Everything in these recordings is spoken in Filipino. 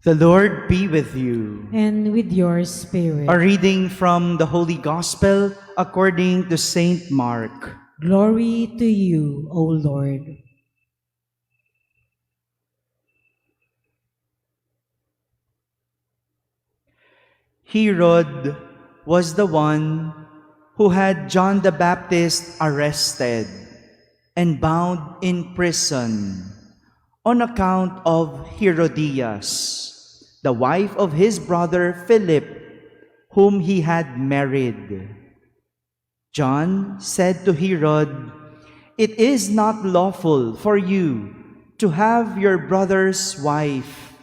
The Lord be with you. And with your spirit. A reading from the Holy Gospel according to Saint Mark. Glory to you, O Lord. Herod was the one who had John the Baptist arrested and bound in prison on account of Herodias, the wife of his brother Philip, whom he had married. John said to Herod, "It is not lawful for you to have your brother's wife."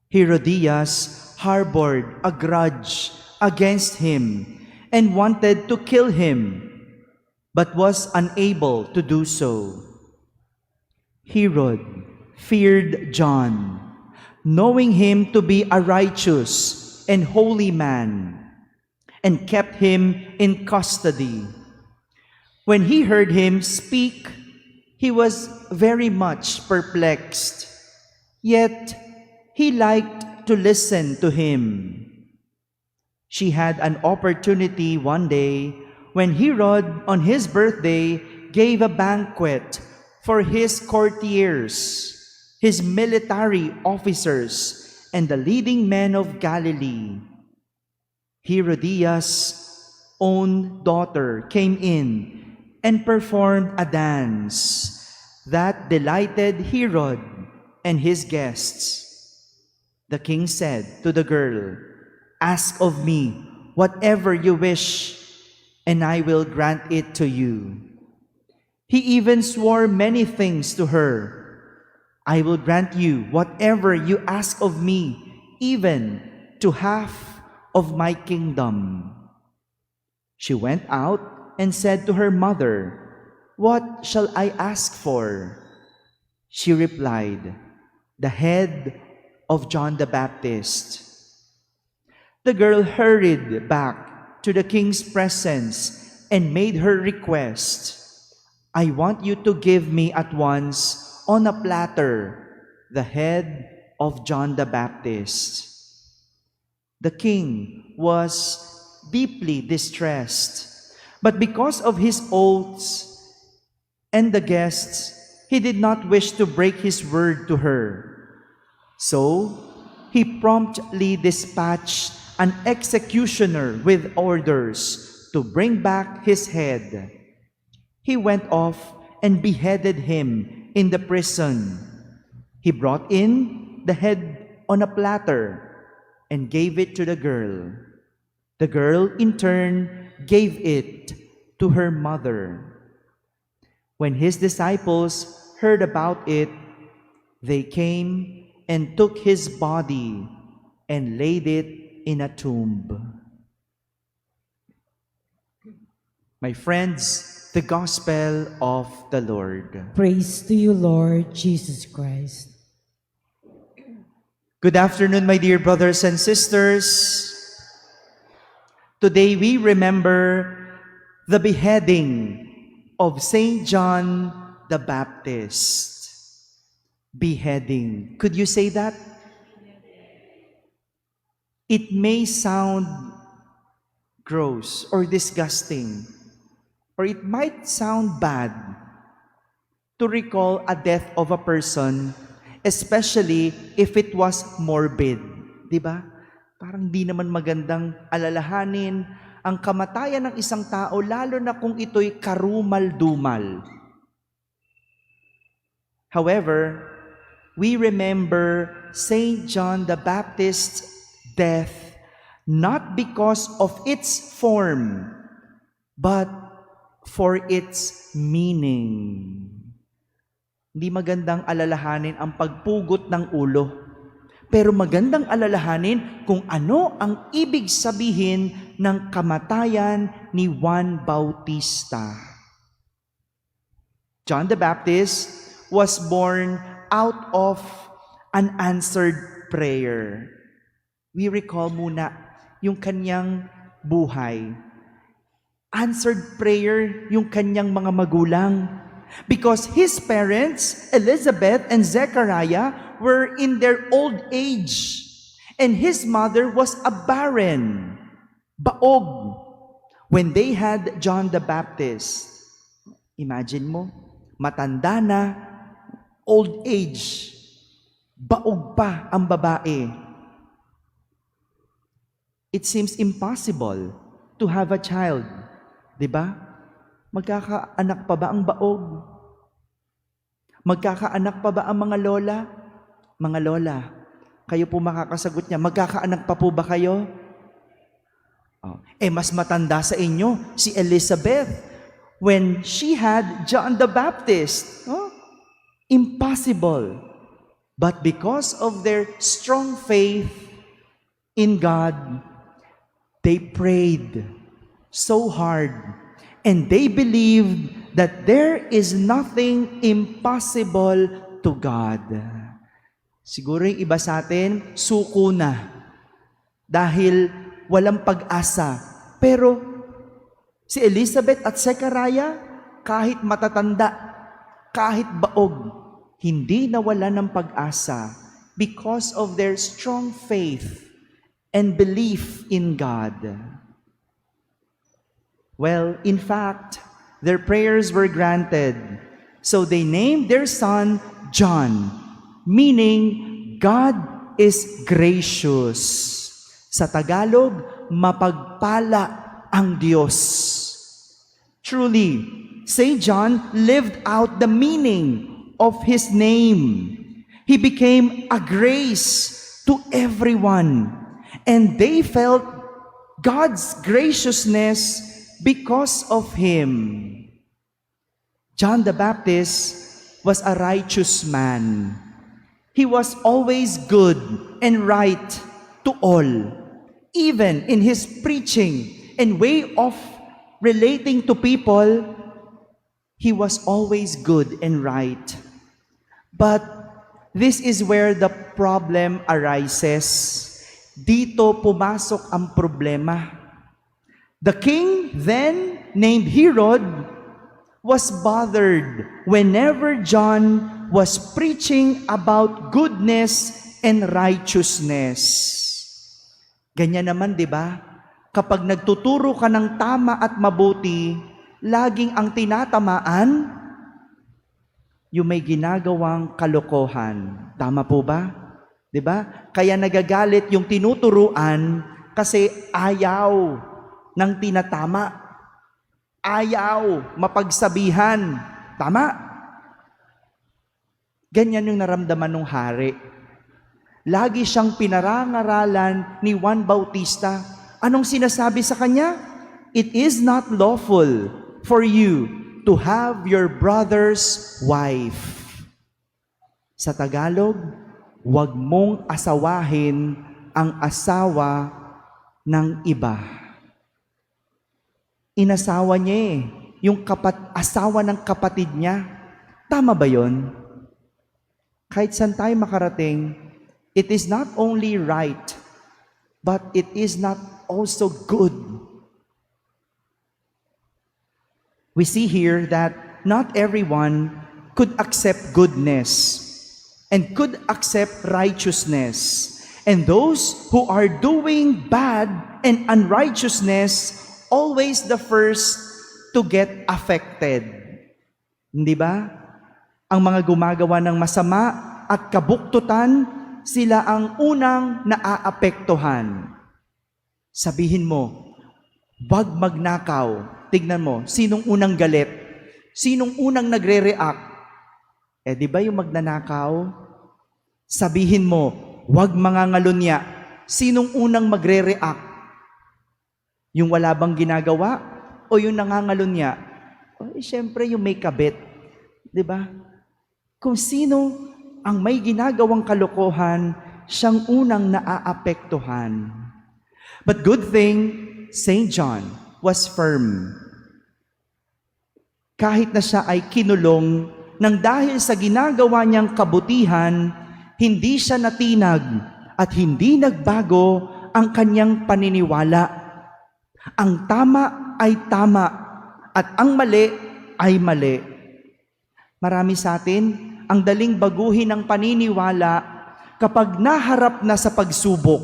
Herodias harbored a grudge against him and wanted to kill him, but was unable to do so. Herod feared John, knowing him to be a righteous and holy man, and kept him in custody. When he heard him speak, he was very much perplexed, yet he liked to listen to him. She had an opportunity one day when Herod, on his birthday, gave a banquet for his courtiers, his military officers, and the leading men of Galilee. Herodias' own daughter came in and performed a dance that delighted Herod and his guests. The king said to the girl, "Ask of me whatever you wish, and I will grant it to you." He even swore many things to her. "I will grant you whatever you ask of me, even to half of my kingdom." She went out and said to her mother, "What shall I ask for?" She replied, "The head of John the Baptist." The girl hurried back to the king's presence and made her request, "I want you to give me at once on a platter the head of John the Baptist." The king was deeply distressed, but because of his oaths and the guests, he did not wish to break his word to her. So he promptly dispatched an executioner with orders to bring back his head. He went off and beheaded him in the prison. He brought in the head on a platter and gave it to the girl. The girl, in turn, gave it to her mother. When his disciples heard about it, they came and took his body and laid it in a tomb. My friends, the Gospel of the Lord. Praise to you, Lord Jesus Christ. Good afternoon, my dear brothers and sisters. Today we remember the beheading of Saint John the Baptist. Beheading. Could you say that? It may sound gross or disgusting, or it might sound bad to recall a death of a person, especially if it was morbid. Di ba? Parang di naman magandang alalahanin ang kamatayan ng isang tao, lalo na kung ito'y karumal-dumal. However, we remember Saint John the Baptist's death not because of its form, but for its meaning. Hindi magandang alalahanin ang pagpugot ng ulo, pero magandang alalahanin kung ano ang ibig sabihin ng kamatayan ni Juan Bautista. John the Baptist was born out of an answered prayer. We recall muna yung kanyang buhay. Answered prayer yung kanyang mga magulang. Because his parents, Elizabeth and Zechariah, were in their old age, and his mother was a barren, baog, when they had John the Baptist. Imagine mo, matanda na, old age, baog pa ang babae. It seems impossible to have a child, di ba? Magkakaanak pa ba ang baog? Magkakaanak pa ba ang mga lola? Mga lola, kayo po makakasagot niya, magkakaanak pa po ba kayo? Mas matanda sa inyo si Elizabeth when she had John the Baptist. Impossible. But because of their strong faith in God, they prayed so hard and they believed that there is nothing impossible to God. Siguro yung iba sa atin, suko na dahil walang pag-asa. Pero si Elizabeth at Zechariah, kahit matatanda, kahit baog, hindi nawala ng pag-asa because of their strong faith and belief in God. Well, in fact, their prayers were granted. So they named their son John, meaning God is gracious. Sa Tagalog, mapagpala ang Diyos. Truly, Saint John lived out the meaning of his name. He became a grace to everyone, and they felt God's graciousness because of him. John the Baptist was a righteous man. He was always good and right to all. Even in his preaching and way of relating to people, he was always good and right. But this is where the problem arises. Dito pumasok ang problema. The king then, named Herod, was bothered whenever John was preaching about goodness and righteousness. Ganyan naman, di ba? Kapag nagtuturo ka ng tama at mabuti, laging ang tinatamaan, yung may ginagawang kalokohan. Tama po ba? Di ba? Kaya nagagalit yung tinuturuan kasi ayaw ng tinatama. Ayaw mapagsabihan. Tama? Ganyan yung naramdaman ng hari. Lagi siyang pinarangaralan ni Juan Bautista. Anong sinasabi sa kanya? It is not lawful for you to have your brother's wife. Sa Tagalog, huwag mong asawahin ang asawa ng iba. Inasawa niya yung asawa ng kapatid niya. Tama ba yon? Kahit saan tayo makarating, it is not only right, but it is not also good. We see here that not everyone could accept goodness and could accept righteousness. And those who are doing bad and unrighteousness, always the first to get affected. Hindi ba? Ang mga gumagawa ng masama at kabuktutan, sila ang unang naaapektuhan. Sabihin mo, wag magnakaw. Tignan mo, sinong unang galit? Sinong unang nagre-react? Di ba yung magnanakaw? Sabihin mo, wag mangangalunya. Sinong unang magre-react? Yung wala bang ginagawa? O yung nangangalunya? Siyempre yung may kabit. Di ba? Kung sino ang may ginagawang kalokohan, siyang unang naaapektuhan. But good thing, Saint John was firm. Kahit na siya ay kinulong, nang dahil sa ginagawa niyang kabutihan, hindi siya natinag at hindi nagbago ang kanyang paniniwala. Ang tama ay tama at ang mali ay mali. Marami sa atin, ang daling baguhin ng paniniwala kapag naharap na sa pagsubok.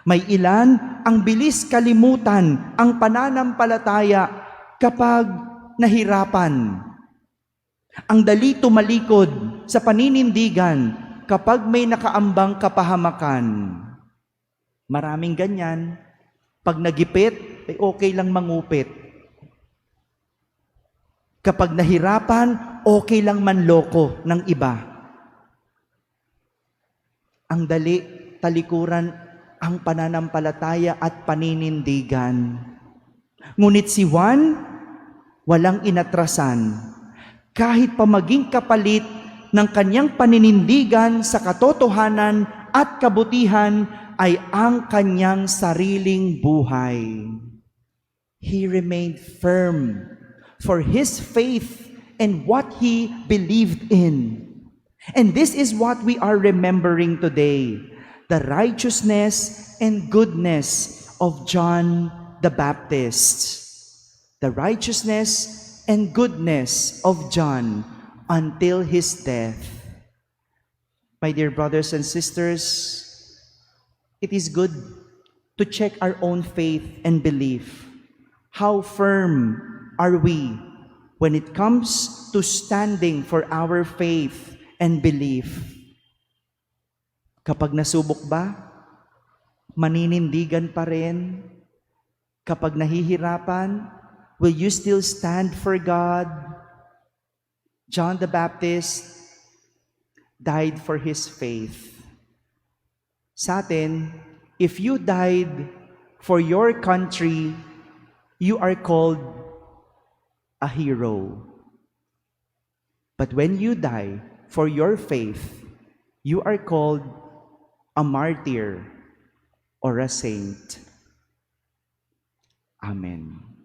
May ilan ang bilis kalimutan ang pananampalataya kapag nahirapan. Ang dali tumalikod sa paninindigan kapag may nakaambang kapahamakan. Maraming ganyan. Pag nagipit, okay lang mangupit. Kapag nahirapan, okay lang manloko ng iba. Ang dali talikuran ang pananampalataya at paninindigan. Ngunit si Juan, walang inatrasan. Kahit pa maging kapalit ng kanyang paninindigan sa katotohanan at kabutihan ay ang kanyang sariling buhay. He remained firm for his faith and what he believed in. And this is what we are remembering today, the righteousness and goodness of John the Baptist. The righteousness and goodness of John until his death. My dear brothers and sisters, it is good to check our own faith and belief. How firm are we when it comes to standing for our faith and belief? Kapag nasubok ba, maninindigan pa rin? Kapag nahihirapan, will you still stand for God? John the Baptist died for his faith. Sa atin, if you died for your country, you are called a hero. But when you die for your faith, you are called a martyr or a saint. Amen.